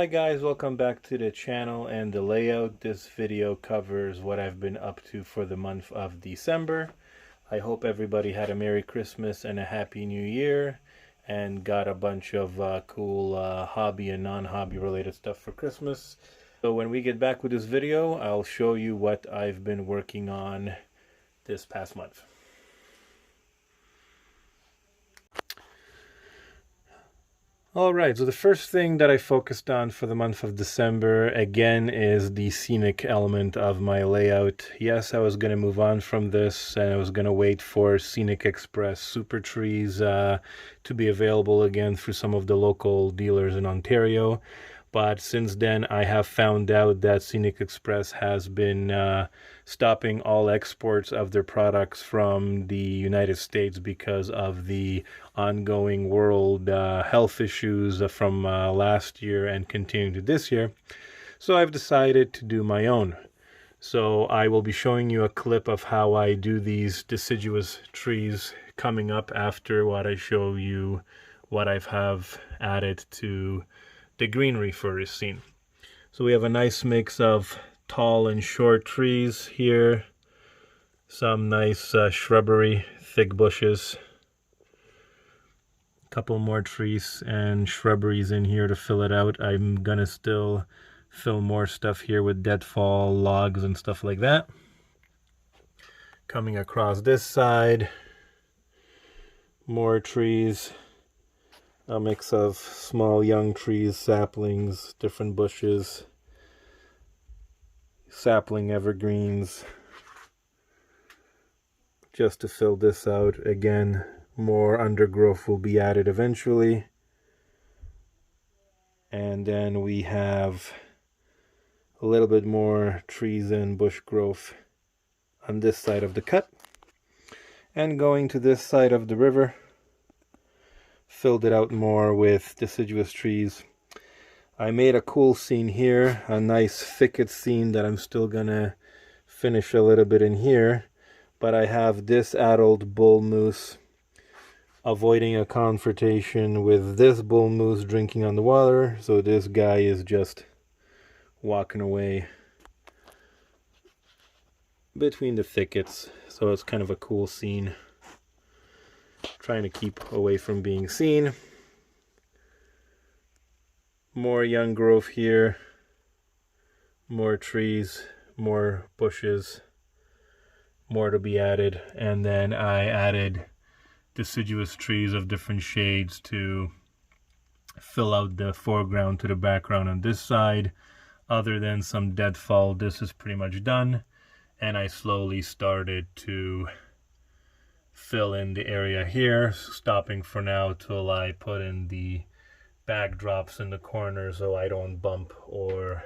Hi guys, welcome back to the channel and the layout. This video covers what I've been up to for the month of December. I hope everybody had a Merry Christmas and a Happy New Year and got a bunch of cool hobby and non-hobby related stuff for Christmas. So when we get back with this video, I'll show you what I've been working on this past month. Alright, so the first thing that I focused on for the month of December, again, is the scenic element of my layout. Yes, I was going to move on from this, and I was going to wait for Scenic Express super trees to be available again through some of the local dealers in Ontario. But since then, I have found out that Scenic Express has been stopping all exports of their products from the United States because of the ongoing world health issues from last year and continuing to this year. So I've decided to do my own. So I will be showing you a clip of how I do these deciduous trees coming up after what I show you what I have added to the greenery for this scene. So we have a nice mix of tall and short trees here, some nice shrubbery, thick bushes, a couple more trees and shrubberies in here to fill it out. I'm gonna still fill more stuff here with deadfall logs and stuff like that. Coming across this side, more trees, a mix of small young trees, saplings, different bushes, sapling evergreens, just to fill this out. Again, more undergrowth will be added eventually. And then we have a little bit more trees and bush growth on this side of the cut. And going to this side of the river, filled it out more with deciduous trees. I made a cool scene here, a nice thicket scene that I'm still gonna finish a little bit in here, but I have this adult bull moose avoiding a confrontation with this bull moose drinking on the water, so this guy is just walking away between the thickets. So it's kind of a cool scene, trying to keep away from being seen. More young growth here, more trees, more bushes, more to be added. And then I added deciduous trees of different shades to fill out the foreground to the background on this side. Other than some deadfall, this is pretty much done. And I slowly started to fill in the area here, stopping for now till I put in the backdrops in the corner so I don't bump or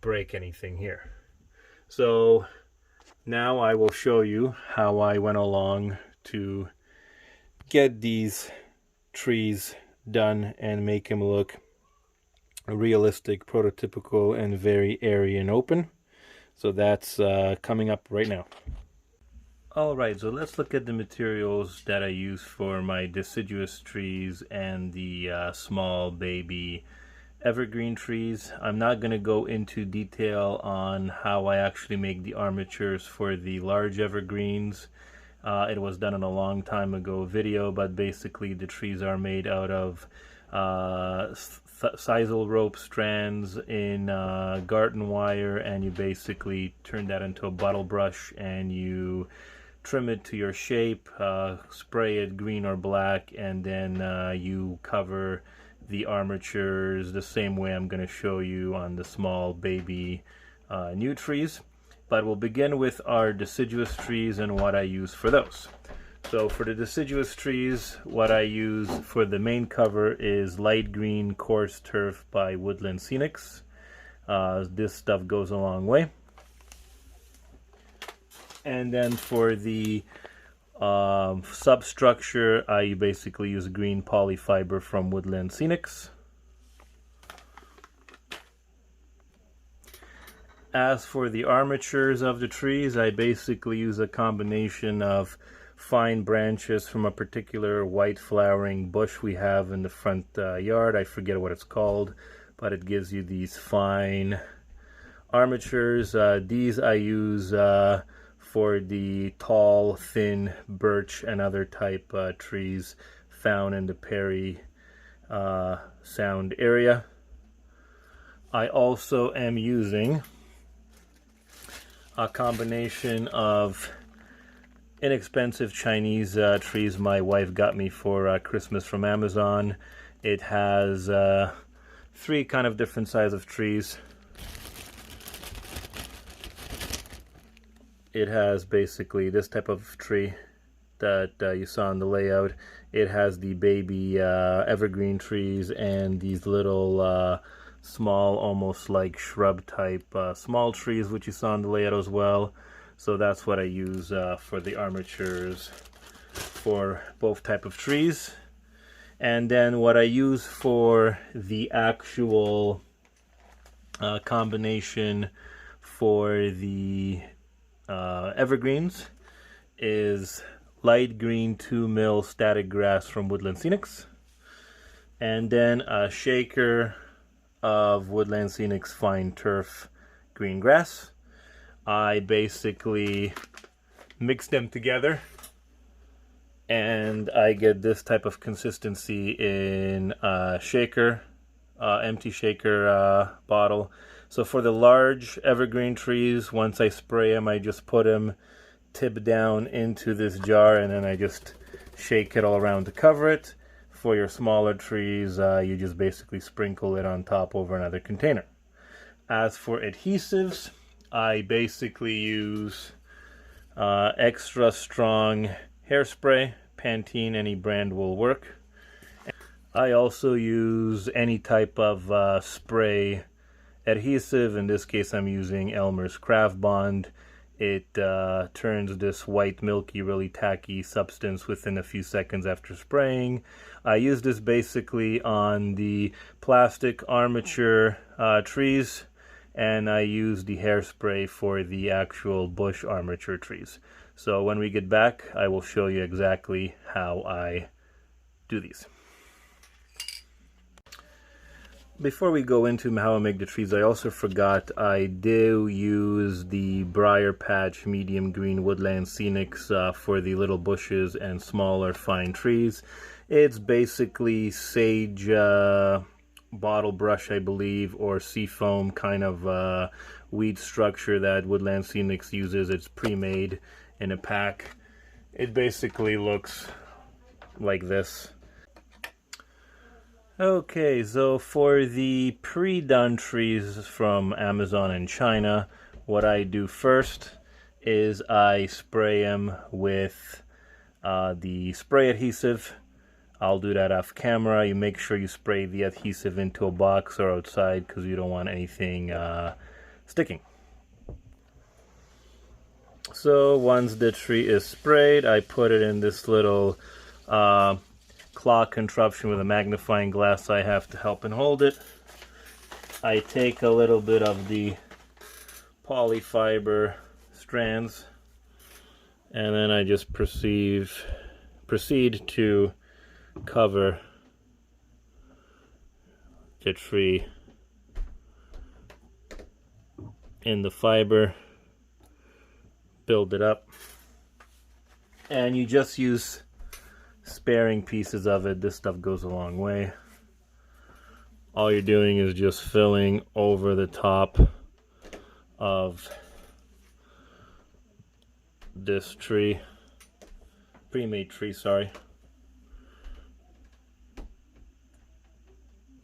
break anything here. So now I will show you how I went along to get these trees done and make them look realistic, prototypical, and very airy and open. So that's coming up right now. Alright, so let's look at the materials that I use for my deciduous trees and the small baby evergreen trees. I'm not going to go into detail on how I actually make the armatures for the large evergreens. It was done in a long time ago video, but basically the trees are made out of sisal rope strands in garden wire, and you basically turn that into a bottle brush and you trim it to your shape, spray it green or black, and then you cover the armatures the same way I'm going to show you on the small baby new trees. But we'll begin with our deciduous trees and what I use for those. So for the deciduous trees, what I use for the main cover is light green coarse turf by Woodland Scenics. This stuff goes a long way. And then for the substructure, I basically use green polyfiber from Woodland Scenics. As for the armatures of the trees, I basically use a combination of fine branches from a particular white flowering bush we have in the front yard. I forget what it's called, but it gives you these fine armatures. These I use for the tall, thin birch and other type trees found in the Perry Sound area. I also am using a combination of inexpensive Chinese trees my wife got me for Christmas from Amazon. It has 3 kind of different size of trees. It has basically this type of tree that you saw in the layout. It has the baby evergreen trees and these little small, almost like shrub type small trees, which you saw in the layout as well. So that's what I use for the armatures for both type of trees. And then what I use for the actual combination for the evergreens is light green 2 mil static grass from Woodland Scenics, and then a shaker of Woodland Scenics fine turf green grass. I basically mix them together and I get this type of consistency in a shaker, empty shaker bottle. So for the large evergreen trees, once I spray them, I just put them tip down into this jar and then I just shake it all around to cover it. For your smaller trees, you just basically sprinkle it on top over another container. As for adhesives, I basically use extra strong hairspray. Pantene, any brand will work. I also use any type of spray adhesive. In this case, I'm using Elmer's Craft Bond. It turns this white, milky, really tacky substance within a few seconds after spraying. I use this basically on the plastic armature trees, and I use the hairspray for the actual bush armature trees. So when we get back, I will show you exactly how I do these. Before we go into how I make the trees, I also forgot I do use the Briar Patch medium green Woodland Scenics for the little bushes and smaller fine trees. It's basically sage bottle brush, I believe, or seafoam kind of weed structure that Woodland Scenics uses. It's pre-made in a pack. It basically looks like this. Okay, so for the pre-done trees from Amazon and China, what I do first is I spray them with the spray adhesive. I'll do that off camera. You make sure you spray the adhesive into a box or outside because you don't want anything sticking. So once the tree is sprayed, I put it in this little claw contraption with a magnifying glass I have to help and hold it. I take a little bit of the polyfiber strands and then I just proceed to cover the tree in the fiber, build it up, and you just use sparing pieces of it. This stuff goes a long way. All you're doing is just filling over the top of this tree, pre-made tree, sorry,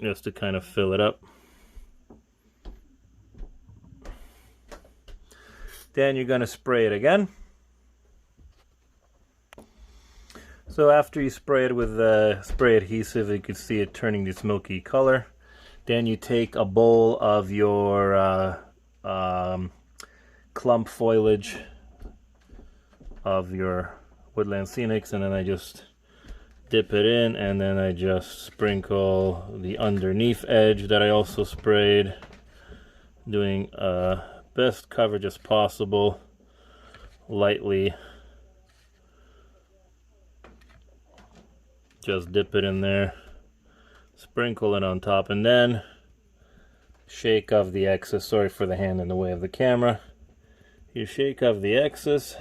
just to kind of fill it up. Then you're going to spray it again. So after you spray it with spray adhesive, you can see it turning this milky color. Then you take a bowl of your clump foliage of your Woodland Scenics, and then I just dip it in, and then I just sprinkle the underneath edge that I also sprayed, doing best coverage as possible, lightly. Just dip it in there, sprinkle it on top, and then shake off the excess. Sorry for the hand in the way of the camera. You shake off the excess.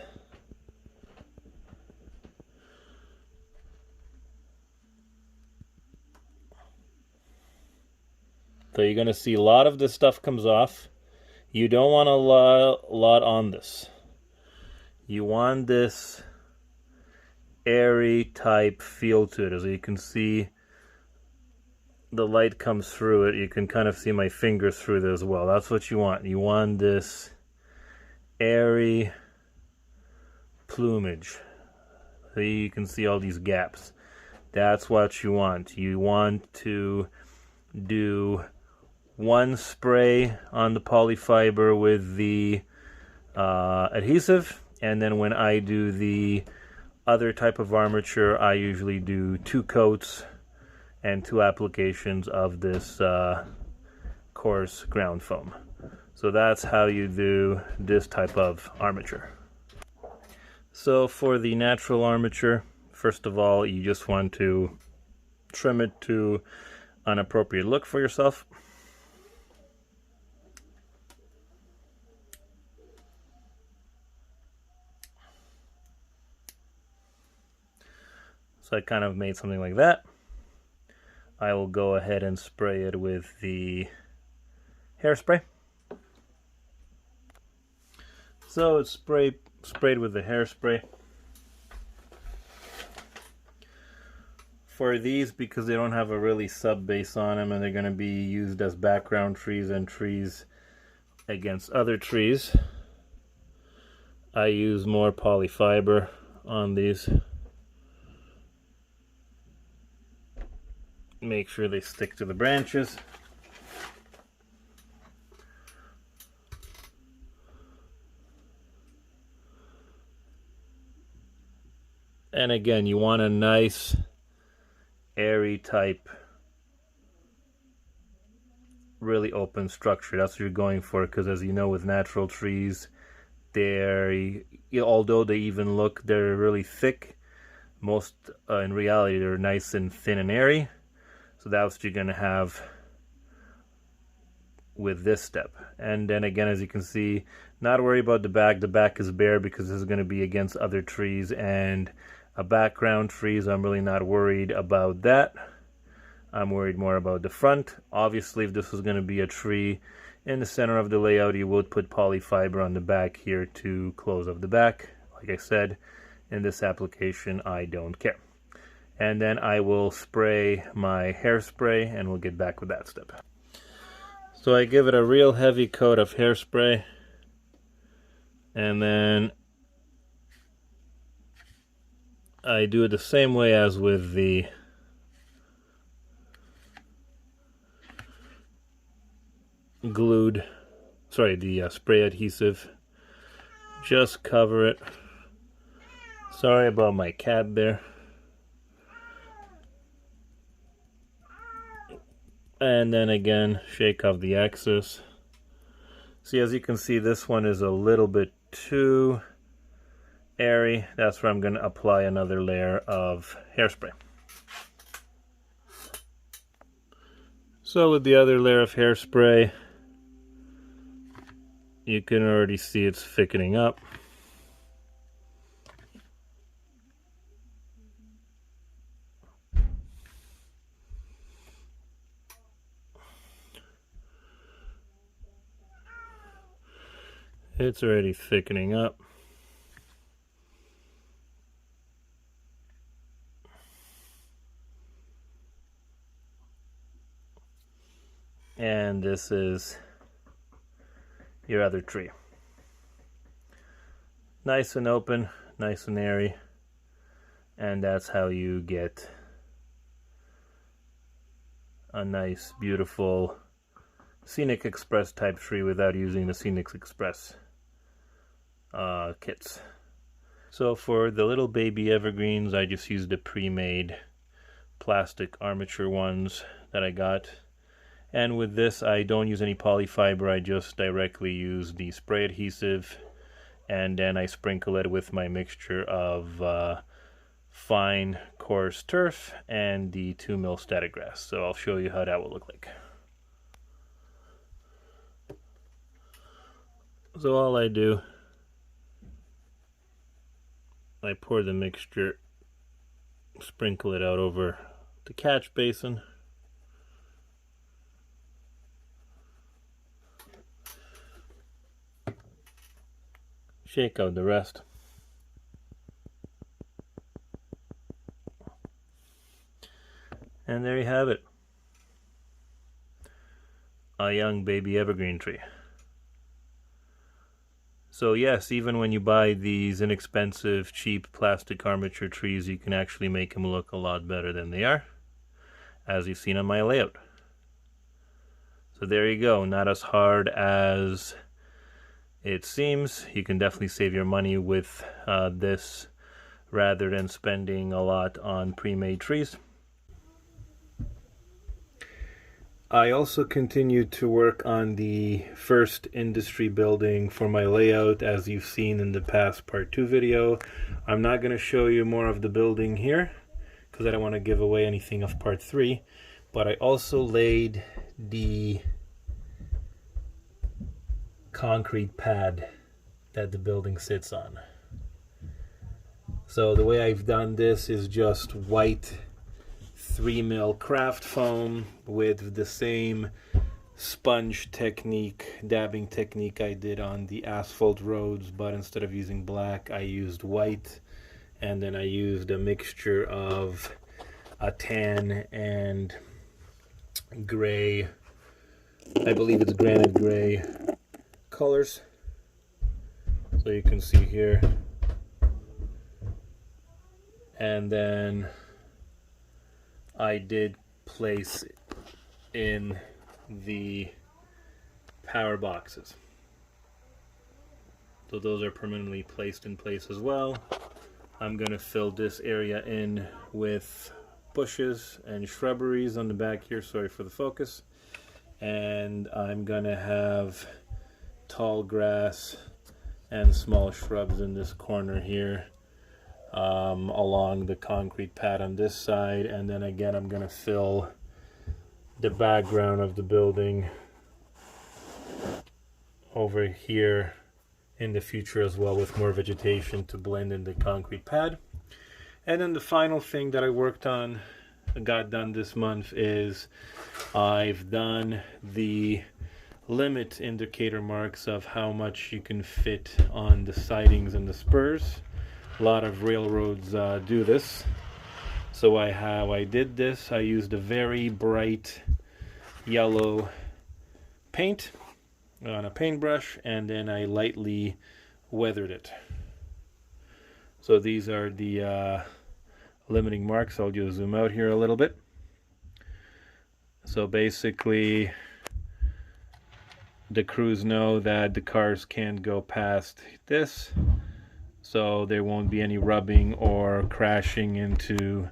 So you're going to see a lot of this stuff comes off. You don't want a lot on this. You want this airy type feel to it. As you can see, the light comes through it. You can kind of see my fingers through it as well. That's what you want. You want this airy plumage. So you can see all these gaps. That's what you want. You want to do one spray on the polyfiber with the adhesive, and then when I do the other type of armature, I usually do 2 coats and 2 applications of this coarse ground foam. So that's how you do this type of armature. So for the natural armature, first of all, you just want to trim it to an appropriate look for yourself. So I kind of made something like that. I will go ahead and spray it with the hairspray. So it's sprayed with the hairspray. For these, because they don't have a really sub base on them and they're going to be used as background trees and trees against other trees, I use more polyfiber on these. Make sure they stick to the branches. And again, you want a nice airy type, really open structure. That's what you're going for, because as you know, with natural trees, although they even look, they're really thick, most in reality they're nice and thin and airy. So that's what you're going to have with this step. And then again, as you can see, not worry about the back. The back is bare because this is going to be against other trees and a background trees. I'm really not worried about that. I'm worried more about the front. Obviously, if this was going to be a tree in the center of the layout, you would put polyfiber on the back here to close up the back. Like I said, in this application, I don't care. And then I will spray my hairspray and we'll get back with that step. So I give it a real heavy coat of hairspray, and then I do it the same way as with the spray adhesive. Just cover it. Sorry about my cat there. And then again, shake off the excess. See, as you can see, this one is a little bit too airy. That's where I'm going to apply another layer of hairspray. So with the other layer of hairspray, you can already see it's thickening up. It's already thickening up. And this is your other tree. Nice and open, nice and airy. And that's how you get a nice, beautiful Scenic Express type tree without using the Scenic Express kits. So for the little baby evergreens, I just used the pre-made plastic armature ones that I got. And with this, I don't use any polyfiber. I just directly use the spray adhesive, and then I sprinkle it with my mixture of fine coarse turf and the 2 mil static grass. So I'll show you how that will look like. So all I do, I pour the mixture, sprinkle it out over the catch basin. Shake out the rest. And there you have it. A young baby evergreen tree. So yes, even when you buy these inexpensive, cheap plastic armature trees, you can actually make them look a lot better than they are, as you've seen on my layout. So there you go, not as hard as it seems. You can definitely save your money with this rather than spending a lot on pre-made trees. I also continued to work on the first industry building for my layout, as you've seen in the past part 2 video. I'm not going to show you more of the building here because I don't want to give away anything of part 3, but I also laid the concrete pad that the building sits on. So the way I've done this is just white 3mm craft foam with the same sponge technique, dabbing technique I did on the asphalt roads, but instead of using black I used white, and then I used a mixture of a tan and gray, I believe it's granite gray colors. So you can see here, and then I did place in the power boxes. So those are permanently placed in place as well. I'm going to fill this area in with bushes and shrubberies on the back here, sorry for the focus. And I'm going to have tall grass and small shrubs in this corner here. Along the concrete pad on this side, and then again I'm going to fill the background of the building over here in the future as well with more vegetation to blend in the concrete pad. And then the final thing that I worked on, got done this month, is I've done the limit indicator marks of how much you can fit on the sidings and the spurs. A lot of railroads do this. So I did this. I used a very bright yellow paint on a paintbrush, and then I lightly weathered it. So these are the limiting marks. I'll just zoom out here a little bit. So basically the crews know that the cars can't go past this, so there won't be any rubbing or crashing into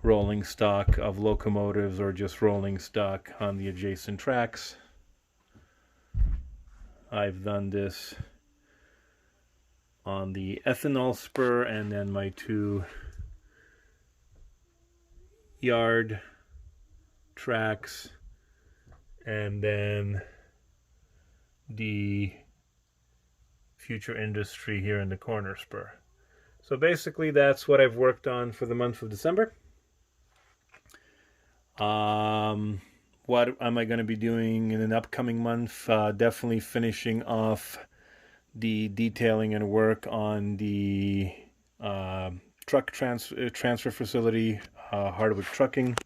rolling stock of locomotives or just rolling stock on the adjacent tracks. I've done this on the ethanol spur and then my 2 yard tracks, and then the future industry here in the corner spur. So basically that's what I've worked on for the month of December. What am I going to be doing in an upcoming month? Definitely finishing off the detailing and work on the truck transfer facility, hardwood trucking,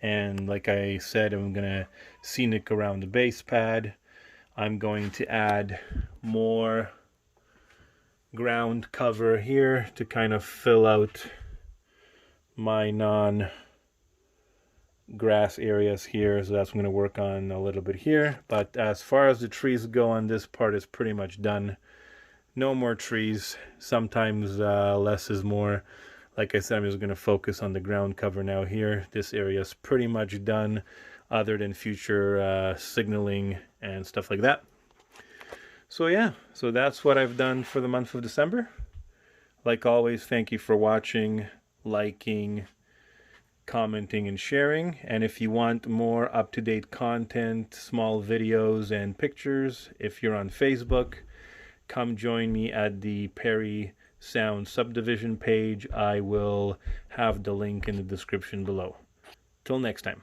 and like I said, I'm going to scenic around the base pad. I'm going to add more ground cover here to kind of fill out my non-grass areas here, so that's what I'm going to work on a little bit here. But as far as the trees go on this part, is pretty much done. No more trees. Sometimes less is more. Like I said, I'm just going to focus on the ground cover now here. This area is pretty much done, other than future signaling and stuff like that. So yeah, so that's what I've done for the month of December. Like always, thank you for watching, liking, commenting, and sharing. And if you want more up-to-date content, small videos and pictures, if you're on Facebook, come join me at the Perry Sound subdivision page. I will have the link in the description below. Till next time.